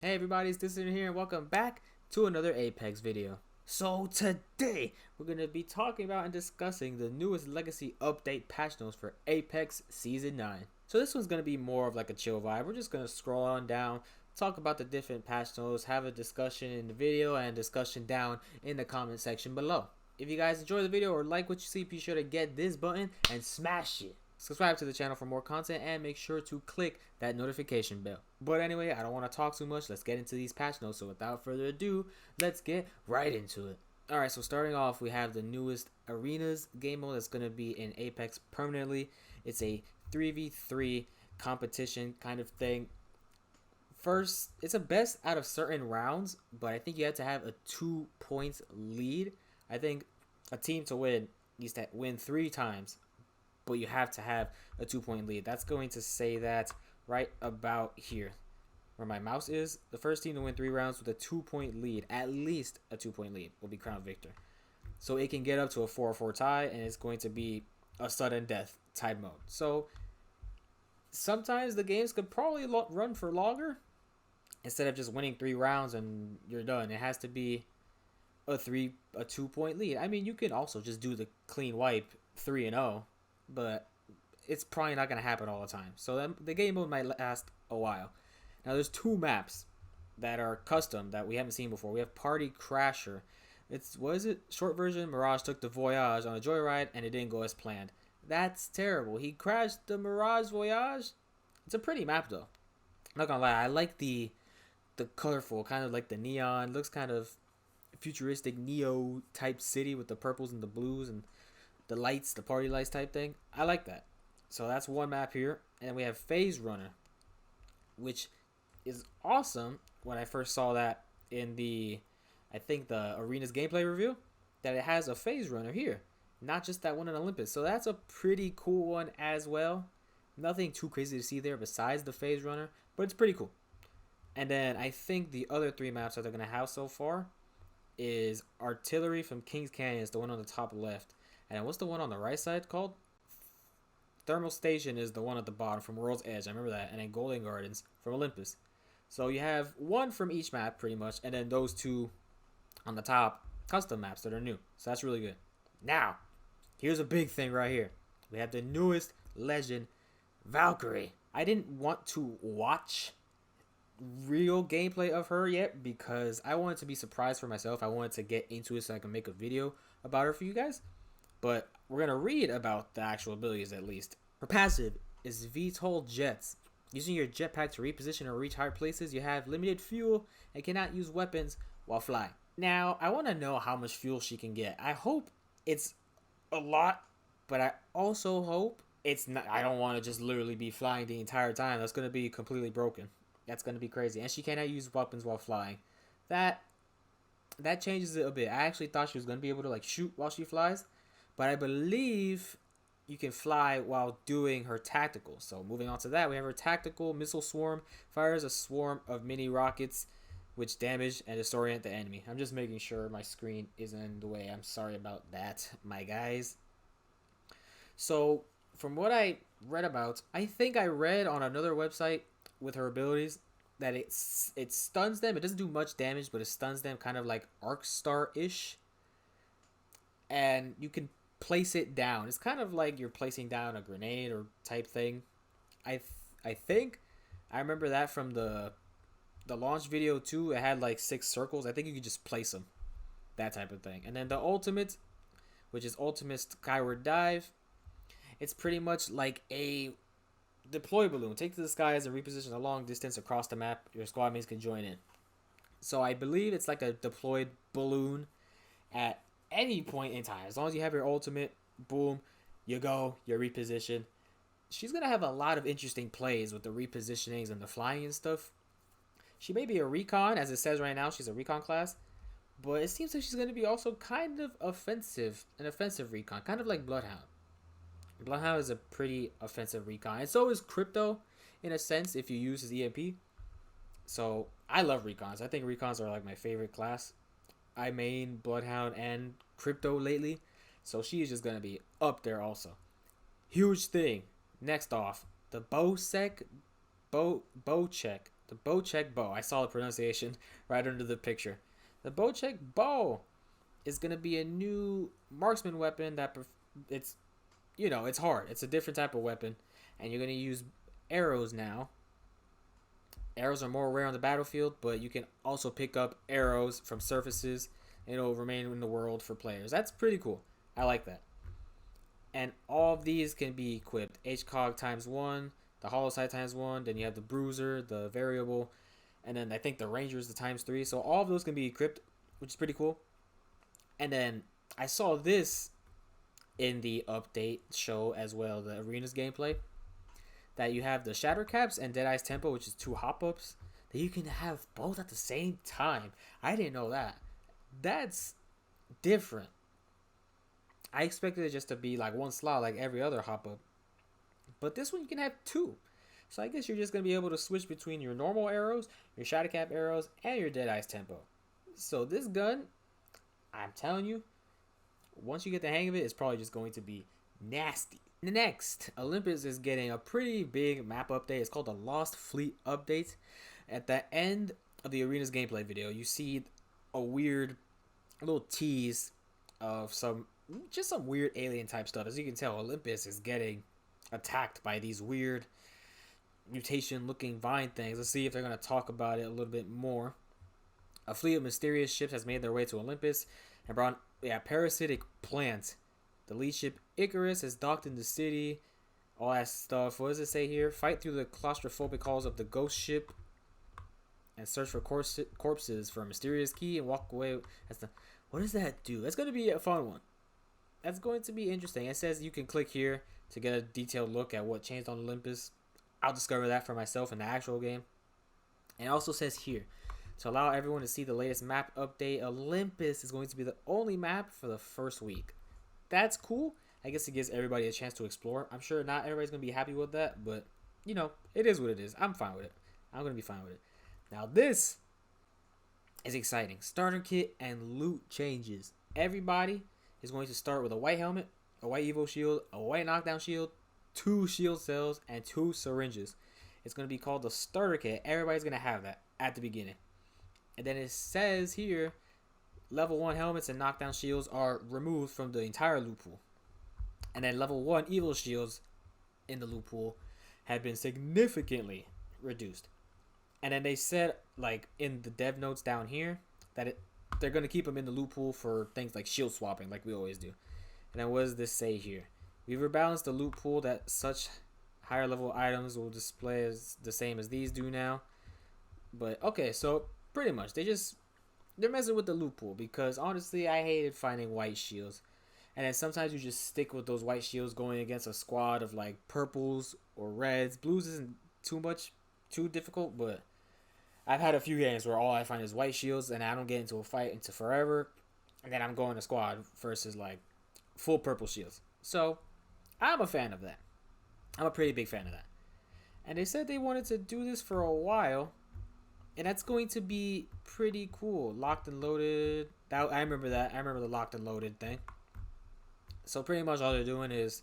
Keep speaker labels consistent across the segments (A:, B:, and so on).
A: Hey everybody, it's Dissident here and welcome back to another Apex video. So today, we're going to be talking about and discussing the newest Legacy Update patch notes for Apex Season 9. So this one's going to be more of like a chill vibe. We're just going to scroll on down, talk about the different patch notes, have a discussion in the video and discussion down in the comment section below. If you guys enjoy the video or like what you see, be sure to get this button and smash it. Subscribe to the channel for more content and make sure to click that notification bell. But anyway, I don't want to talk too much. Let's get into these patch notes. So without further ado, let's get right into it. Alright, so starting off, we have the newest Arenas game mode that's going to be in Apex permanently. It's a 3v3 competition kind of thing. First, it's a best out of certain rounds, but I think you have to have a 2 points lead. I think a team to win needs to win 3 times, but you have to have a 2-point lead. That's going to say that right about here where my mouse is. The first team to win 3 rounds with a 2-point lead, at least a 2-point lead, will be crowned victor. So it can get up to a 4-4 tie, and it's going to be a sudden death type mode. So sometimes the games could probably run for longer instead of just winning 3 rounds and you're done. It has to be a 2-point lead. I mean, you can also just do the clean wipe 3-0, but it's probably not going to happen all the time. So the game mode might last a while. Now there's 2 maps that are custom that we haven't seen before. We have Party Crasher. What is it? Short version, Mirage took the Voyage on a joyride and it didn't go as planned. That's terrible. He crashed the Mirage Voyage. It's a pretty map though. I'm not gonna lie, I like the colorful, kind of like the neon. Looks kind of futuristic neo type city with the purples and the blues and the lights, the party lights type thing. I like that. So that's one map here. And we have Phase Runner, which is awesome. When I first saw that in I think the Arenas gameplay review, that it has a Phase Runner here, not just that one in Olympus. So that's a pretty cool one as well. Nothing too crazy to see there besides the Phase Runner, but it's pretty cool. And then I think the other 3 maps that they're going to have so far is Artillery from Kings Canyon, is the one on the top left. And what's the one on the right side called? Thermal Station is the one at the bottom from World's Edge. I remember that. And then Golden Gardens from Olympus. So you have 1 from each map pretty much. And then those 2 on the top custom maps that are new. So that's really good. Now, here's a big thing right here. We have the newest legend, Valkyrie. I didn't want to watch real gameplay of her yet because I wanted to be surprised for myself. I wanted to get into it so I can make a video about her for you guys. But we're going to read about the actual abilities at least. Her passive is VTOL Jets. Using your jetpack to reposition or reach higher places, you have limited fuel and cannot use weapons while flying. Now, I want to know how much fuel she can get. I hope it's a lot, but I also hope it's not. I don't want to just literally be flying the entire time. That's going to be completely broken. That's going to be crazy. And she cannot use weapons while flying. That changes it a bit. I actually thought she was going to be able to like shoot while she flies. But I believe you can fly while doing her tactical. So moving on to that, we have her tactical missile swarm. Fires a swarm of mini rockets which damage and disorient the enemy. I'm just making sure my screen isn't in the way. I'm sorry about that, my guys. So from what I read about, I think I read on another website with her abilities that it stuns them. It doesn't do much damage, but it stuns them kind of like Arc Star-ish. And you can place it down. It's kind of like you're placing down a grenade or type thing. I think I remember that from the launch video too. It had like 6 circles. I think you could just place them, that type of thing. And then the ultimate, which is Ultimate Skyward Dive, it's pretty much like a deploy balloon. Take to the skies and reposition a long distance across the map. Your squad mates can join in. So I believe it's like a deployed balloon at any point in time. As long as you have your ultimate, boom, you go, you reposition. She's going to have a lot of interesting plays with the repositionings and the flying and stuff. She may be a recon, as it says right now, she's a recon class. But it seems like she's going to be also kind of offensive, an offensive recon, kind of like Bloodhound. Bloodhound is a pretty offensive recon. And so is Crypto, in a sense, if you use his EMP. So I love recons. I think recons are like my favorite class. I main Bloodhound and Crypto lately, so she is just gonna be up there also. Huge thing. Next off, the Bocek Bow The Bocek Bow. I saw the pronunciation right under the picture. The Bocek Bow is gonna be a new marksman weapon that it's it's hard. It's a different type of weapon, and you're gonna use arrows now. Arrows are more rare on the battlefield, but you can also pick up arrows from surfaces, and it'll remain in the world for players. That's pretty cool. I like that. And all of these can be equipped. HCOG times 1, the hollow sight times 1, then you have the bruiser, the variable, and then I think the ranger is the times 3. So all of those can be equipped, which is pretty cool. And then I saw this in the update show as well, the arenas gameplay, that you have the shatter caps and Deadeye's tempo, which is 2 hop-ups, that you can have both at the same time. I didn't know that. That's different. I expected it just to be like one slot like every other hop-up, but this one you can have 2. So I guess you're just going to be able to switch between your normal arrows, your shatter cap arrows, and your Deadeye's tempo. So this gun, I'm telling you, once you get the hang of it, it's probably just going to be nasty. Next, Olympus is getting a pretty big map update. It's called the Lost Fleet update. At the end of the arena's gameplay video, you see a weird little tease of some weird alien type stuff. As you can tell, Olympus is getting attacked by these weird mutation looking vine things. Let's see if they're going to talk about it a little bit more. A fleet of mysterious ships has made their way to Olympus and brought parasitic plants. The lead ship Icarus is docked in the city. All that stuff. What does it say here? Fight through the claustrophobic halls of the ghost ship and search for corpses for a mysterious key and walk away. What does that do? That's going to be a fun one. That's going to be interesting. It says you can click here to get a detailed look at what changed on Olympus. I'll discover that for myself in the actual game. And it also says here, to allow everyone to see the latest map update, Olympus is going to be the only map for the first week. That's cool. I guess it gives everybody a chance to explore. I'm sure not everybody's going to be happy with that, but, it is what it is. I'm fine with it. I'm going to be fine with it. Now, this is exciting. Starter kit and loot changes. Everybody is going to start with a white helmet, a white Evo shield, a white knockdown shield, 2 shield cells, and 2 syringes. It's going to be called the starter kit. Everybody's going to have that at the beginning. And then it says here, level 1 helmets and knockdown shields are removed from the entire loot pool. And then level 1 Evo shields in the loot pool have been significantly reduced. And then they said, like, in the dev notes down here, that they're going to keep them in the loot pool for things like shield swapping, like we always do. And then what does this say here? We've rebalanced the loot pool that such higher level items will display as the same as these do now. But, okay, so pretty much, they're messing with the loot pool, because honestly, I hated finding white shields. And then sometimes you just stick with those white shields going against a squad of like purples or reds. Blues isn't too difficult, but I've had a few games where all I find is white shields and I don't get into a fight into forever. And then I'm going to squad versus like full purple shields. So I'm a fan of that. I'm a pretty big fan of that. And they said they wanted to do this for a while. And that's going to be pretty cool. Locked and loaded. I remember that. I remember the locked and loaded thing. So pretty much all they're doing is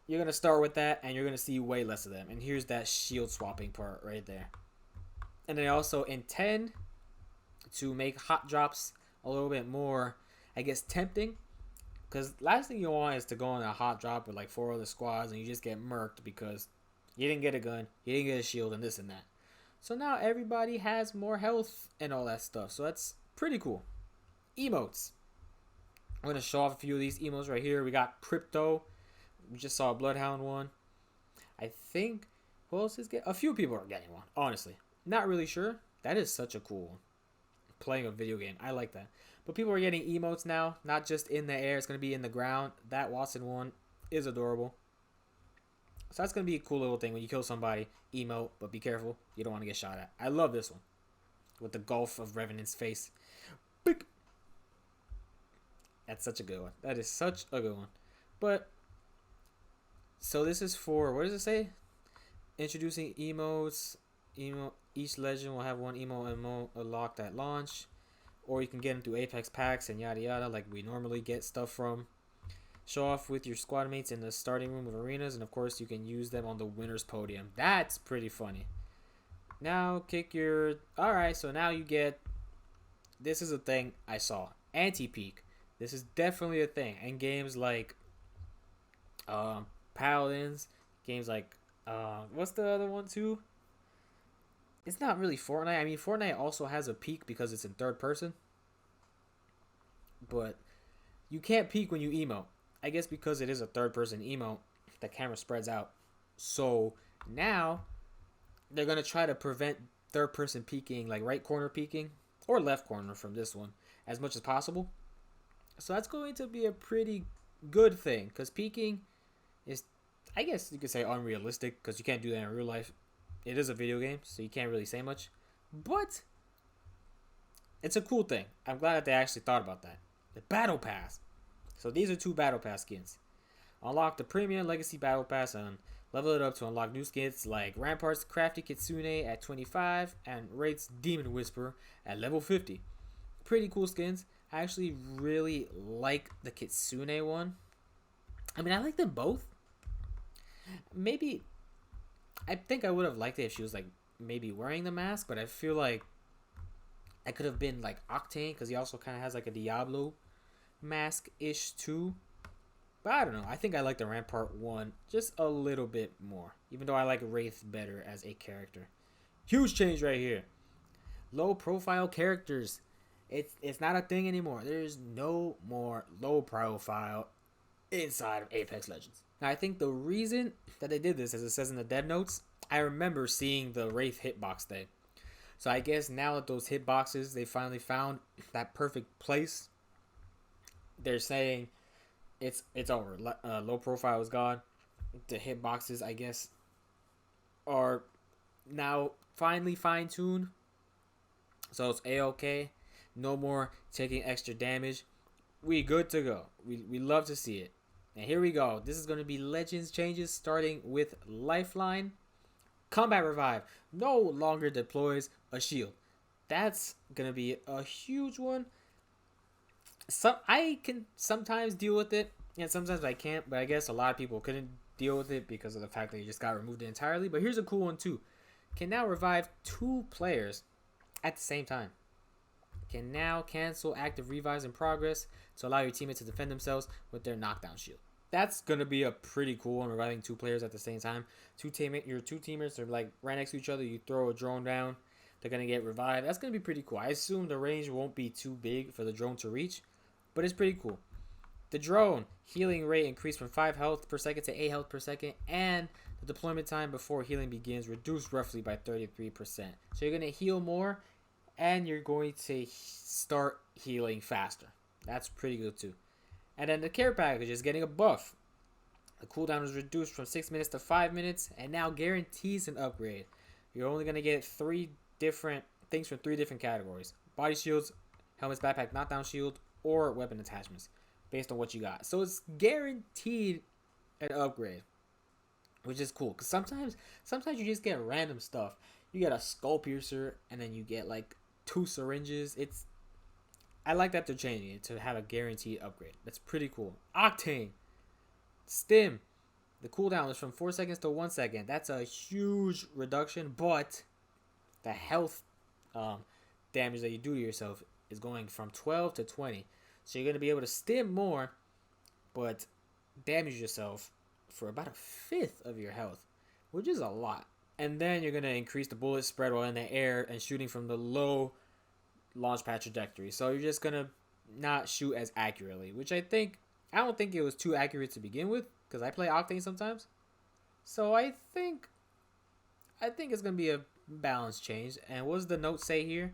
A: you're going to start with that and you're going to see way less of them. And here's that shield swapping part right there. And they also intend to make hot drops a little bit more, I guess, tempting. Because last thing you want is to go on a hot drop with like 4 other squads and you just get murked because you didn't get a gun, you didn't get a shield, and this and that. So now everybody has more health and all that stuff. So that's pretty cool. Emotes. I'm going to show off a few of these emotes right here. We got Crypto. We just saw a Bloodhound one. I think, who else is getting? A few people are getting one, honestly. Not really sure. That is such a cool one. Playing a video game. I like that. But people are getting emotes now. Not just in the air. It's going to be in the ground. That Watson one is adorable. So that's going to be a cool little thing when you kill somebody. Emote, but be careful. You don't want to get shot at. I love this one. With the gulf of Revenant's face. Big. That's such a good one. That is such a good one. But, so this is for, what does it say? Introducing emotes. Each legend will have one emote unlocked at launch. Or you can get them through Apex packs and yada yada, like we normally get stuff from. Show off with your squad mates in the starting room of arenas. And of course, you can use them on the winner's podium. That's pretty funny. Now kick your... Alright, so now you get... This is a thing I saw. Anti-peak. This is definitely a thing. In games like Paladins, games like what's the other one too? It's not really Fortnite. I mean, Fortnite also has a peak because it's in third person. But you can't peek when you emote. I guess because it is a third person emote, the camera spreads out. So now they're going to try to prevent third person peeking, like right corner peeking or left corner from this one, as much as possible. So that's going to be a pretty good thing because peeking is, I guess you could say, unrealistic because you can't do that in real life. It is a video game, so you can't really say much. But it's a cool thing. I'm glad that they actually thought about that. The Battle Pass. So these are 2 Battle Pass skins. Unlock the Premium Legacy Battle Pass and level it up to unlock new skins like Rampart's Crafty Kitsune at 25 and Wraith's Demon Whisperer at level 50. Pretty cool skins. I actually really like the Kitsune one. I mean, I like them both. Maybe, I think I would have liked it if she was like maybe wearing the mask, but I feel like I could have been like Octane because he also kind of has like a Diablo mask-ish too. But I don't know. I think I like the Rampart one just a little bit more, even though I like Wraith better as a character. Huge change right here. Low profile characters. It's not a thing anymore. There's no more low profile inside of Apex Legends. Now I think the reason that they did this, as it says in the dev notes, I remember seeing the Wraith hitbox thing. So I guess now that those hitboxes, they finally found that perfect place. They're saying it's over. Low profile is gone. The hitboxes, I guess, are now finally fine-tuned. So it's A-okay. No more taking extra damage. We good to go. We love to see it. And here we go. This is going to be Legends changes starting with Lifeline. Combat Revive no longer deploys a shield. That's going to be a huge one. I can sometimes deal with it, and sometimes I can't, but I guess a lot of people couldn't deal with it because of the fact that you just got removed entirely. But here's a cool one too. Can now revive 2 players at the same time. Can now cancel active revives in progress to allow your teammates to defend themselves with their knockdown shield. That's going to be a pretty cool one, reviving 2 players at the same time. Your 2 teammates are like right next to each other. You throw a drone down, they're going to get revived. That's going to be pretty cool. I assume the range won't be too big for the drone to reach, but it's pretty cool. The drone healing rate increased from 5 health per second to 8 health per second, and the deployment time before healing begins reduced roughly by 33%. So you're going to heal more, and you're going to start healing faster. That's pretty good too. And then the care package is getting a buff. The cooldown is reduced from 6 minutes to 5 minutes, and now guarantees an upgrade. You're only going to get 3 different things from 3 different categories: body shields, helmets, backpack, knockdown shield, or weapon attachments, based on what you got. So it's guaranteed an upgrade, which is cool. Because sometimes you just get random stuff. You get a skull piercer, and then you get like 2 syringes. I like that they're changing it to have a guaranteed upgrade. That's pretty cool. Octane. Stim. The cooldown is from 4 seconds to 1 second. That's a huge reduction, but the health damage that you do to yourself is going from 12 to 20. So you're going to be able to stim more, but damage yourself for about 1/5 of your health, which is a lot. And then you're going to increase the bullet spread while in the air and shooting from the low launch pad trajectory. So you're just going to not shoot as accurately, which I don't think it was too accurate to begin with, because I play Octane sometimes. So I think it's going to be a balance change. And what does the note say here?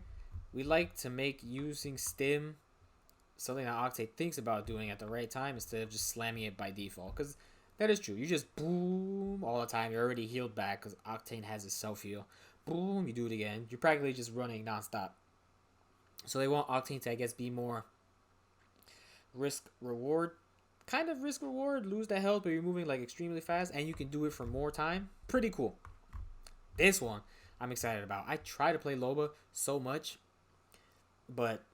A: We like to make using stim something that Octane thinks about doing at the right time instead of just slamming it by default. Because that is true. You just boom all the time. You're already healed back because Octane has his self-heal. Boom, you do it again. You're practically just running nonstop. So they want Octane to, I guess, be more risk-reward. Kind of risk-reward. Lose the health, but you're moving like extremely fast. And you can do it for more time. Pretty cool. This one I'm excited about. I try to play Loba so much, but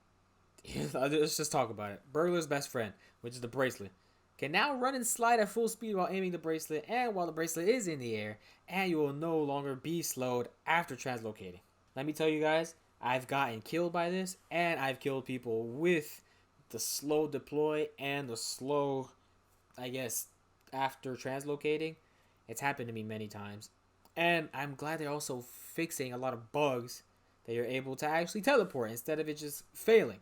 A: let's just talk about it. Burglar's best friend, which is the bracelet. can now run and slide at full speed while aiming the bracelet and while the bracelet is in the air, and you will no longer be slowed after translocating. Let me tell you guys, I've gotten killed by this, and I've killed people with the slow deploy and the slow, I guess, after translocating. It's happened to me many times. And I'm glad they're also fixing a lot of bugs that you're able to actually teleport instead of it just failing.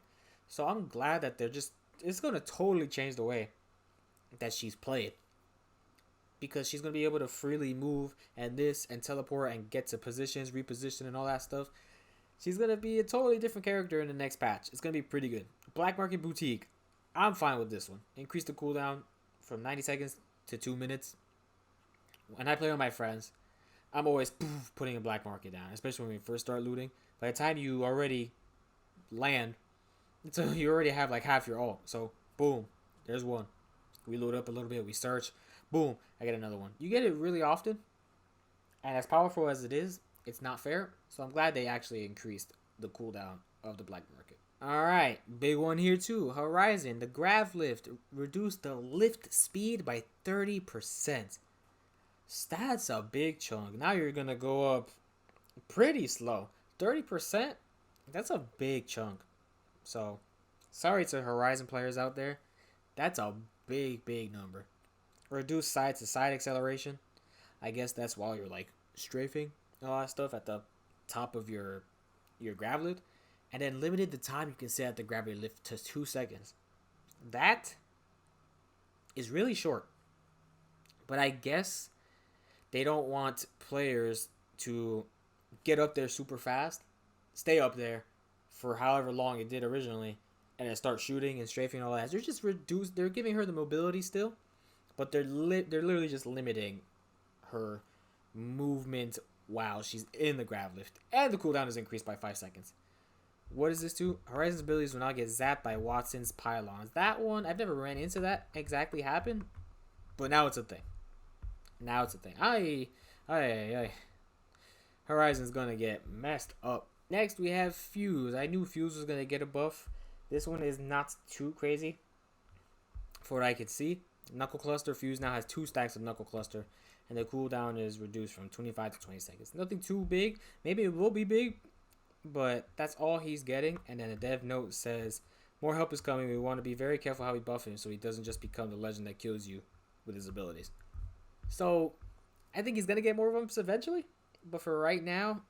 A: So I'm glad that it's going to totally change the way that she's played. Because she's going to be able to freely move and teleport and get to positions, reposition and all that stuff. She's going to be a totally different character in the next patch. It's going to be pretty good. Black Market Boutique. I'm fine with this one. Increase the cooldown from 90 seconds to 2 minutes. When I play with my friends, I'm always putting a black market down, especially when we first start looting. By the time you already land, so you already have like half your ult. So boom, there's one. We load up a little bit, we search, boom, I get another one. You get it really often, and as powerful as it is, it's not fair. So I'm glad they actually increased the cooldown of the black market. Alright, big one here too. Horizon, the grav lift reduced the lift speed by 30%. That's a big chunk. Now you're gonna go up pretty slow. 30%? That's a big chunk. So, sorry to Horizon players out there. That's a big number. Reduce side to side acceleration. I guess that's while you're like strafing a lot of stuff at the top of your grav lift. And then limited the time you can stay at the gravity lift to 2 seconds. That is really short. But I guess they don't want players to get up there super fast, stay up there for however long it did originally, and then start shooting and strafing and all that. They're just they're giving her the mobility still, but they're literally just limiting her movement while she's in the grav lift. And the cooldown is increased by 5 seconds. What does this do? Horizon's abilities will now get zapped by Watson's pylons. That one, I've never ran into that exactly happen, but now it's a thing. Now it's a thing. Horizon's gonna get messed up. Next, we have Fuse. I knew Fuse was gonna get a buff. This one is not too crazy for what I could see. Knuckle Cluster. Fuse now has 2 stacks of Knuckle Cluster, and the cooldown is reduced from 25 to 20 seconds. Nothing too big. Maybe it will be big, but that's all he's getting. And then a dev note says, more help is coming. We want to be very careful how we buff him so he doesn't just become the legend that kills you with his abilities. So, I think he's going to get more bumps eventually. But for right now,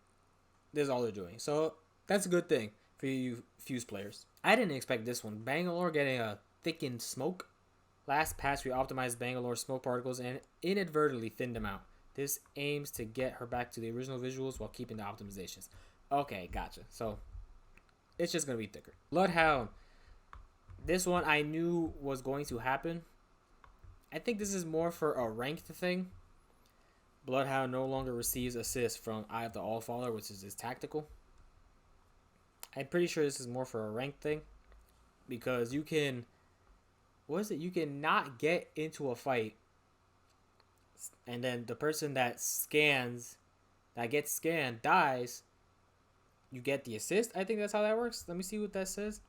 A: this is all they're doing. So, that's a good thing for you Fuse players. I didn't expect this one. Bangalore getting a thickened smoke. Last patch, we optimized Bangalore's smoke particles and inadvertently thinned them out. This aims to get her back to the original visuals while keeping the optimizations. Okay, gotcha. So, it's just going to be thicker. Bloodhound. This one I knew was going to happen. I think this is more for a ranked thing. Bloodhound no longer receives assist from Eye of the Allfather, which is his tactical. I'm pretty sure this is more for a ranked thing. Because you can... What is it? You can not get into a fight. And then the person that gets scanned, dies. You get the assist. I think that's how that works. Let me see what that says.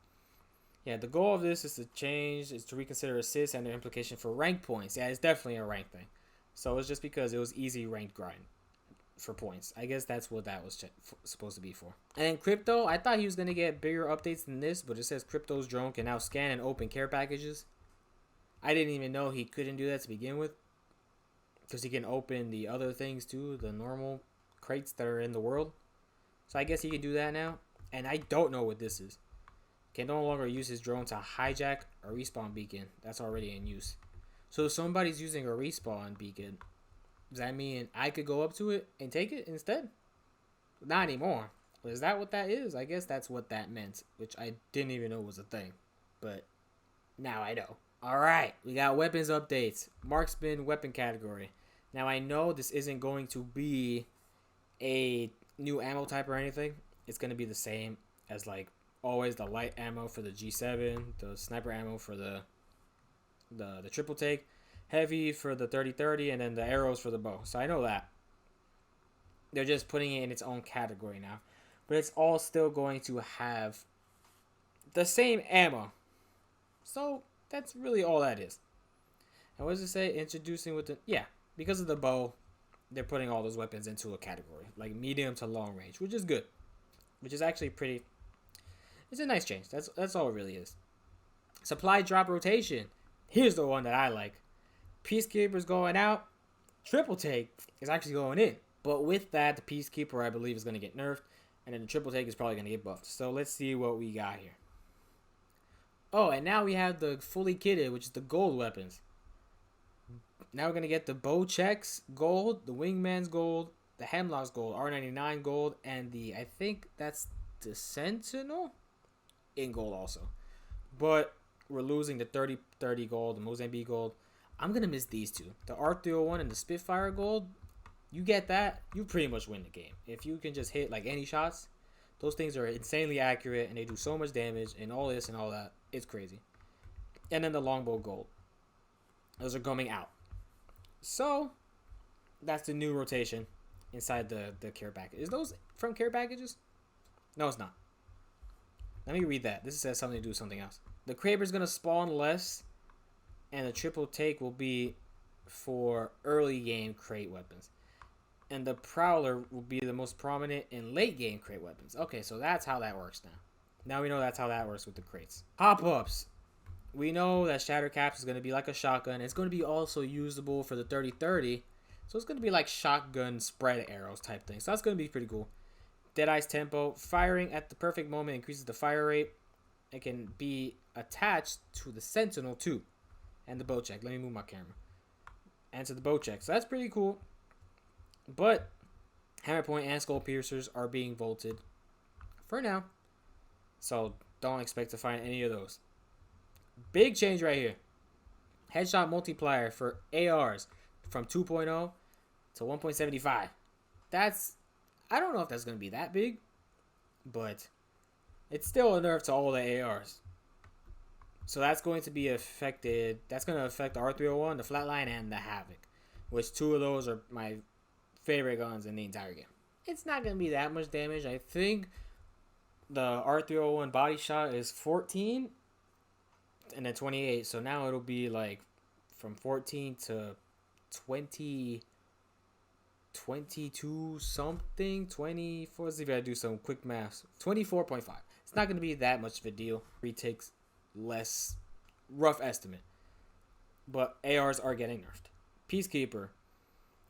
A: Yeah, the goal of this is to reconsider assists and their implication for rank points. Yeah, it's definitely a rank thing. So it's just because it was easy ranked grind for points. I guess that's what that was supposed to be for. And Crypto, I thought he was going to get bigger updates than this, but it says Crypto's drone can now scan and open care packages. I didn't even know he couldn't do that to begin with. Because he can open the other things too, the normal crates that are in the world. So I guess he can do that now. And I don't know what this is. Can no longer use his drone to hijack a respawn beacon that's already in use. So if somebody's using a respawn beacon, does that mean I could go up to it and take it instead? Not anymore. Is that what that is? I guess that's what that meant, which I didn't even know was a thing. But now I know. Alright, we got weapons updates. Marksman weapon category. Now I know this isn't going to be a new ammo type or anything. It's going to be the same as like always the light ammo for the G7, the sniper ammo for the triple take, heavy for the 30-30, and then the arrows for the bow. So I know that. They're just putting it in its own category now. But it's all still going to have the same ammo. So that's really all that is. And what does it say? Introducing with the, yeah, because of the bow, they're putting all those weapons into a category, like medium to long range, which is good. Which is actually pretty, it's a nice change. That's all it really is. Supply drop rotation. Here's the one that I like. Peacekeeper's going out. Triple take is actually going in. But with that, the Peacekeeper, I believe, is going to get nerfed. And then the triple take is probably going to get buffed. So let's see what we got here. Oh, and now we have the fully kitted, which is the gold weapons. Now we're going to get the Bocek's gold, the Wingman's gold, the Hemlock's gold, R99 gold, and the, I think that's the Sentinel in gold also. But we're losing the 30 gold, the Mozambique gold. I'm going to miss these two. The R301 and the Spitfire gold, you get that, you pretty much win the game. If you can just hit like any shots, those things are insanely accurate and they do so much damage and all this and all that. It's crazy. And then the Longbow gold. Those are coming out. So, that's the new rotation inside the care package. Is those from care packages? No, it's not. Let me read that. This says something to do with something else. The Kraber's going to spawn less, and the triple take will be for early game crate weapons. And the Prowler will be the most prominent in late game crate weapons. Okay, so that's how that works now. Now we know that's how that works with the crates. Pop-ups. We know that Shatter Caps is going to be like a shotgun. It's going to be also usable for the 30-30. So it's going to be like shotgun spread arrows type thing. So that's going to be pretty cool. Deadeye's Tempo. Firing at the perfect moment increases the fire rate. It can be attached to the Sentinel too. And the Bocek. Let me move my camera. And to the Bocek. So that's pretty cool. But Hammer Point and Skull Piercers are being vaulted for now. So don't expect to find any of those. Big change right here. Headshot multiplier for ARs from 2.0 to 1.75. That's, I don't know if that's going to be that big, but it's still a nerf to all the ARs. So that's going to be affected. That's going to affect the R301, the Flatline, and the Havoc, which two of those are my favorite guns in the entire game. It's not going to be that much damage. I think the R301 body shot is 14 and then 28. So now it'll be like from 14 to 20, 22 something, 24. Let's see if I do some quick math. 24.5. It's not going to be that much of a deal. Retakes less, rough estimate. But ARs are getting nerfed. Peacekeeper.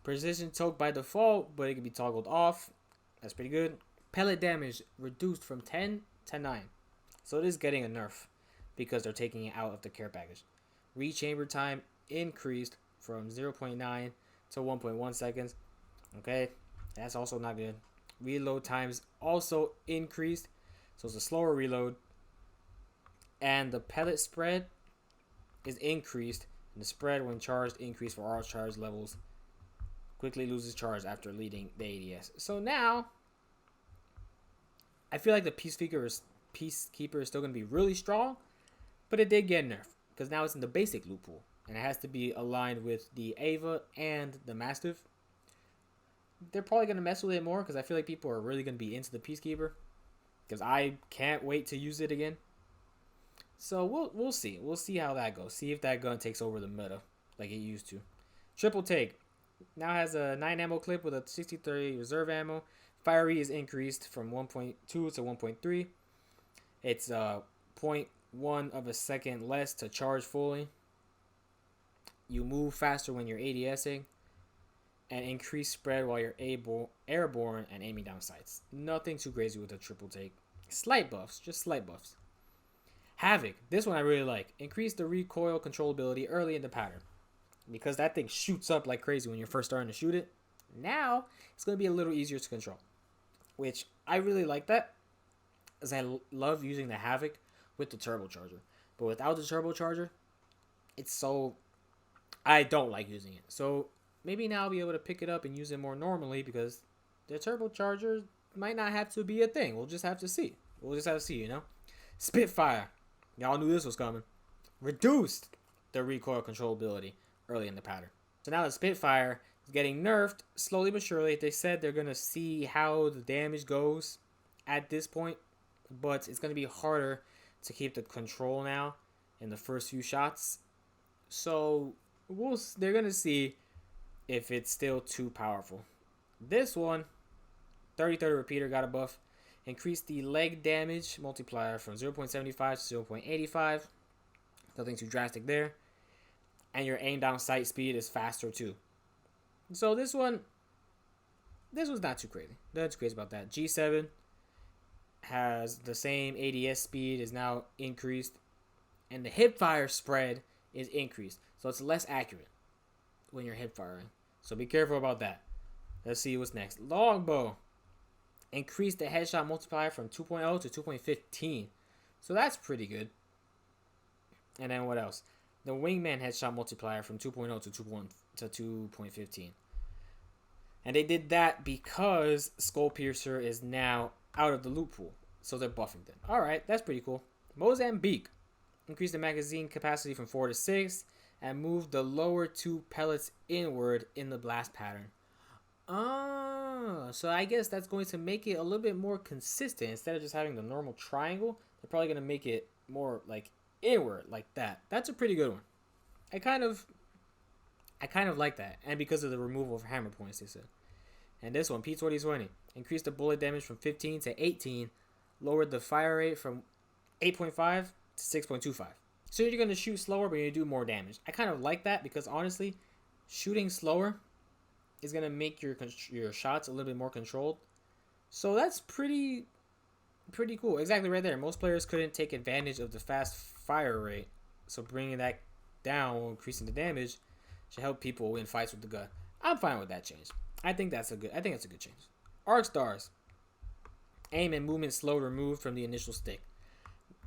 A: Precision toke by default, but it can be toggled off. That's pretty good. Pellet damage reduced from 10 to 9. So it is getting a nerf because they're taking it out of the care package. Rechamber time increased from 0.9 to 1.1 seconds. Okay, that's also not good. Reload times also increased, so it's a slower reload. And the pellet spread is increased, and the spread when charged increased for all charge levels. Quickly loses charge after leading the ADS. So now, I feel like the Peacekeeper is still going to be really strong, but it did get nerfed because now it's in the basic loot pool, and it has to be aligned with the Ava and the Mastiff. They're probably going to mess with it more because I feel like people are really going to be into the Peacekeeper because I can't wait to use it again. So we'll see. We'll see how that goes. See if that gun takes over the meta like it used to. Triple take. Now has a 9 ammo clip with a 63 reserve ammo. Fire rate is increased from 1.2 to 1.3. It's 0.1 of a second less to charge fully. You move faster when you're ADSing. And increase spread while you're airborne and aiming down sights. Nothing too crazy with a triple take. Slight buffs, just slight buffs. Havoc, this one I really like. Increase the recoil controllability early in the pattern. Because that thing shoots up like crazy when you're first starting to shoot it. Now, it's going to be a little easier to control. Which, I really like that. As I love using the Havoc with the turbocharger. But without the turbocharger, it's so... I don't like using it. So, maybe now I'll be able to pick it up and use it more normally. Because the turbocharger might not have to be a thing. We'll just have to see. You know? Spitfire. Y'all knew this was coming. Reduced the recoil controllability early in the pattern. So now the Spitfire is getting nerfed slowly but surely. They said they're going to see how the damage goes at this point. But it's going to be harder to keep the control now in the first few shots. So They're gonna see if it's still too powerful. This one, 30-30 repeater got a buff. Increased the leg damage multiplier from 0.75 to 0.85. Nothing too drastic there. And your aim down sight speed is faster too. So this one's not too crazy. Nothing too crazy about that. G7 has the same ADS speed, is now increased. And the hip fire spread is increased. So it's less accurate when you're hip firing. So be careful about that. Let's see what's next. Longbow. Increased the headshot multiplier from 2.0 to 2.15. So that's pretty good. And then what else? The wingman headshot multiplier from 2.0 to 2.15. And they did that because Skull Piercer is now out of the loot pool. So they're buffing them. Alright, that's pretty cool. Mozambique. Increased the magazine capacity from 4 to 6. And moved the lower 2 pellets inward in the blast pattern. Oh, so I guess that's going to make it a little bit more consistent. Instead of just having the normal triangle, they're probably going to make it more like inward like that. That's a pretty good one. I kind of like that. And because of the removal of hammer points, they said. And this one, P2020, increased the bullet damage from 15 to 18, lowered the fire rate from 8.5 to 6.25. So you're going to shoot slower, but you do more damage. I kind of like that because honestly, shooting slower is going to make your shots a little bit more controlled. So that's pretty cool. Exactly right there. Most players couldn't take advantage of the fast fire rate. So bringing that down while increasing the damage should help people win fights with the gun. I'm fine with that change. I think that's a good change. Arc stars. Aim and movement slow removed from the initial stick.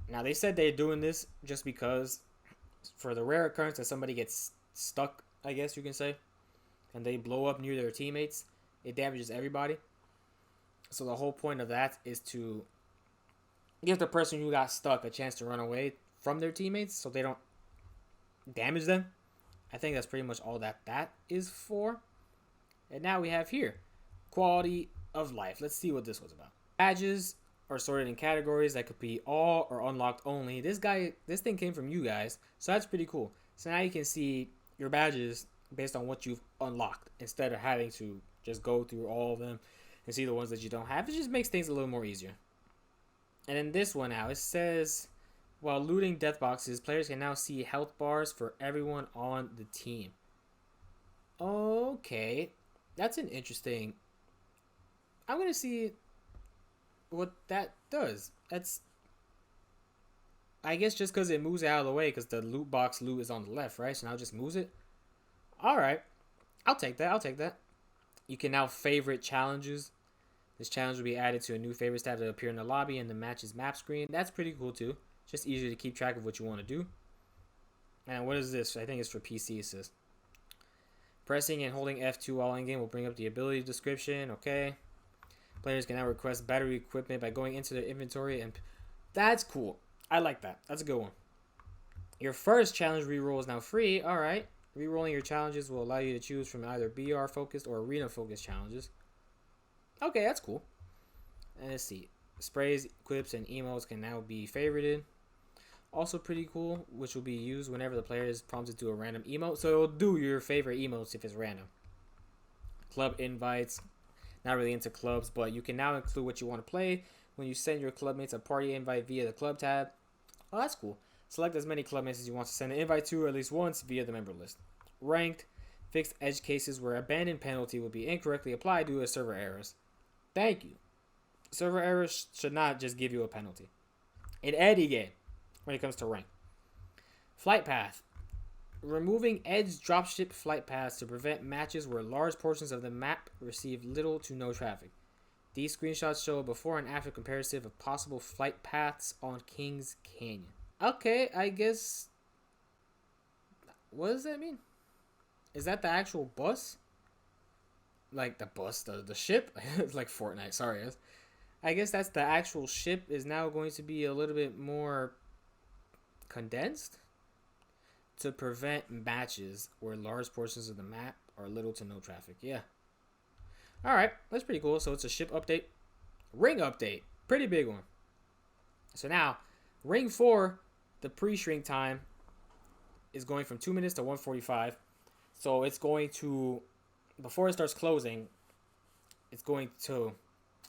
A: Now they said they're doing this just because for the rare occurrence that somebody gets stuck, I guess you can say, and they blow up near their teammates, it damages everybody. So the whole point of that is to give the person who got stuck a chance to run away from their teammates so they don't damage them. I think that's pretty much all that is for. And now we have here quality of life. Let's see what this was about. Badges are sorted in categories that could be all or unlocked only. This thing came from you guys, so that's pretty cool. So now you can see your badges based on what you've unlocked instead of having to just go through all of them and see the ones that you don't have. It just makes things a little more easier. And in this one now, it says, while looting death boxes, players can now see health bars for everyone on the team. Okay, that's an interesting. I'm going to see what that does. That's, I guess, just because it moves it out of the way because the loot box loot is on the left, right? So now it just moves it. Alright, I'll take that. You can now favorite challenges. This challenge will be added to a new favorites tab to appear in the lobby and the match's map screen. That's pretty cool too. Just easier to keep track of what you want to do. And what is this? I think it's for PC, it says. Pressing and holding F2 while in game will bring up the ability description. Okay. Players can now request battery equipment by going into their inventory, and that's cool. I like that. That's a good one. Your first challenge reroll is now free. Alright. Rerolling your challenges will allow you to choose from either BR focused or arena focused challenges. Okay, that's cool. And let's see. Sprays, equips, and emotes can now be favorited. Also pretty cool, which will be used whenever the player is prompted to do a random emote. So it'll do your favorite emotes if it's random. Club invites. Not really into clubs, but you can now include what you want to play when you send your clubmates a party invite via the club tab. Oh, that's cool. Select as many clubmates as you want to send an invite to at least once via the member list. Ranked. Fixed edge cases where abandon penalty will be incorrectly applied due to server errors. Thank you. Server errors should not just give you a penalty. In any game, when it comes to rank. Flight path. Removing edge dropship flight paths to prevent matches where large portions of the map receive little to no traffic. These screenshots show a before and after comparison of possible flight paths on Kings Canyon. Okay, I guess. What does that mean? Is that the actual bus? Like the bus, the ship? It's like Fortnite, sorry. I guess that's the actual ship is now going to be a little bit more condensed to prevent matches where large portions of the map are little to no traffic. Yeah. Alright, that's pretty cool. So it's a ship update. Ring update. Pretty big one. So now, Ring 4, the pre-shrink time is going from 2 minutes to 1:45. So it's going to, before it starts closing, it's going to,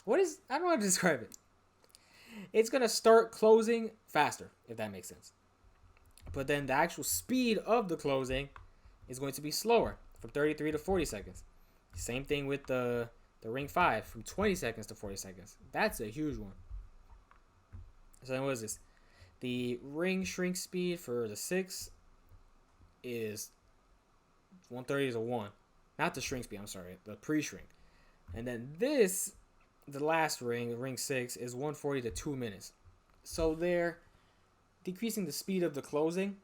A: I don't know how to describe it. It's going to start closing faster, if that makes sense. But then the actual speed of the closing is going to be slower, from 33 to 40 seconds. Same thing with the Ring 5, from 20 seconds to 40 seconds. That's a huge one. So then what is this? The ring shrink speed for the 6 is 130 is a 1. Not the shrink speed, I'm sorry, the pre-shrink. And then this, the last ring, the Ring 6, is 140 to 2 minutes. So they're decreasing the speed of the closing,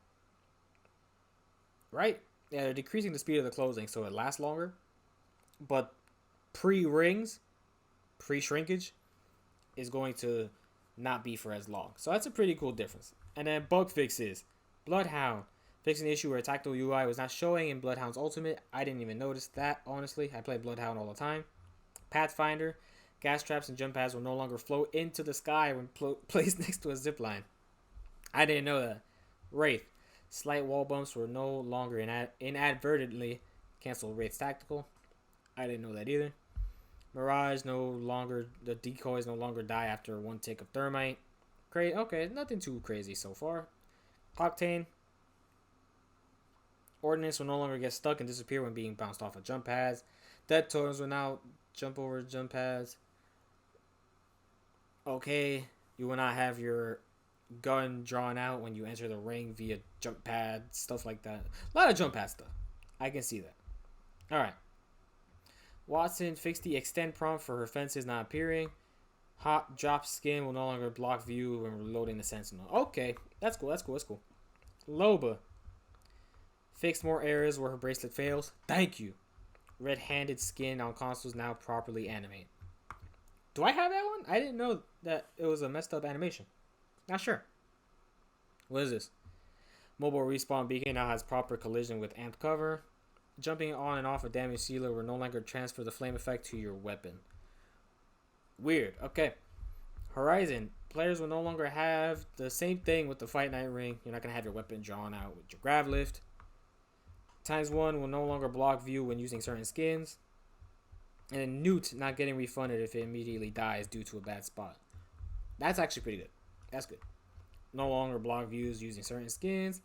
A: right? Yeah, they're decreasing the speed of the closing so it lasts longer. But pre-rings, pre-shrinkage, is going to not be for as long. So that's a pretty cool difference. And then bug fixes. Bloodhound. Fixing the issue where tactile UI was not showing in Bloodhound's Ultimate. I didn't even notice that, honestly. I play Bloodhound all the time. Pathfinder. Gas traps and jump pads will no longer float into the sky when placed next to a zipline. I didn't know that. Wraith. Slight wall bumps were no longer inadvertently cancel Wraith's tactical. I didn't know that either. Mirage, the decoys no longer die after one tick of thermite. Great, okay, nothing too crazy so far. Octane. Ordnance will no longer get stuck and disappear when being bounced off of jump pads. Dead totems will now jump over jump pads. Okay, you will not have your gun drawn out when you enter the ring via jump pad, stuff like that. A lot of jump pad stuff. I can see that. Alright. Watson fixed the extend prompt for her fences not appearing. Hot drop skin will no longer block view when reloading the sentinel. Okay, that's cool. Loba fixed more errors where her bracelet fails. Thank you. Red-handed skin on consoles now properly animate. Do I have that one? I didn't know that it was a messed up animation. Not sure. What is this? Mobile respawn beacon now has proper collision with amped cover. Jumping on and off a damage sealer will no longer transfer the flame effect to your weapon. Weird. Okay. Horizon. Players will no longer have the same thing with the Fight Night ring. You're not going to have your weapon drawn out with your grab lift. Times 1 will no longer block view when using certain skins. And then Newt not getting refunded if it immediately dies due to a bad spot. That's actually pretty good. That's good. No longer block views using certain skins.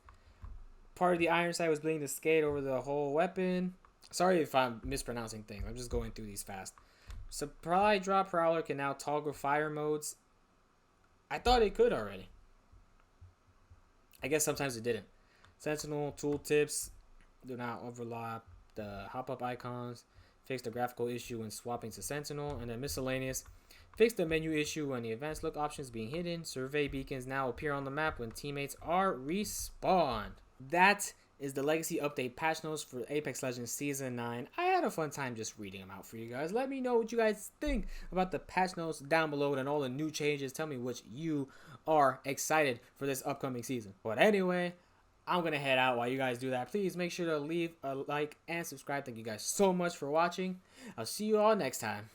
A: Part of the iron sight was bleeding the skate over the whole weapon. Sorry if I'm mispronouncing things. I'm just going through these fast. Supply drop prowler can now toggle fire modes. I thought it could already. I guess sometimes it didn't. Sentinel tooltips do not overlap the hop-up icons. Fix the graphical issue when swapping to Sentinel. And then miscellaneous. Fix the menu issue when the advanced look options being hidden. Survey beacons now appear on the map when teammates are respawned. That is the Legacy Update patch notes for Apex Legends Season 9. I had a fun time just reading them out for you guys. Let me know what you guys think about the patch notes down below and all the new changes. Tell me which you are excited for this upcoming season. But anyway, I'm going to head out while you guys do that. Please make sure to leave a like and subscribe. Thank you guys so much for watching. I'll see you all next time.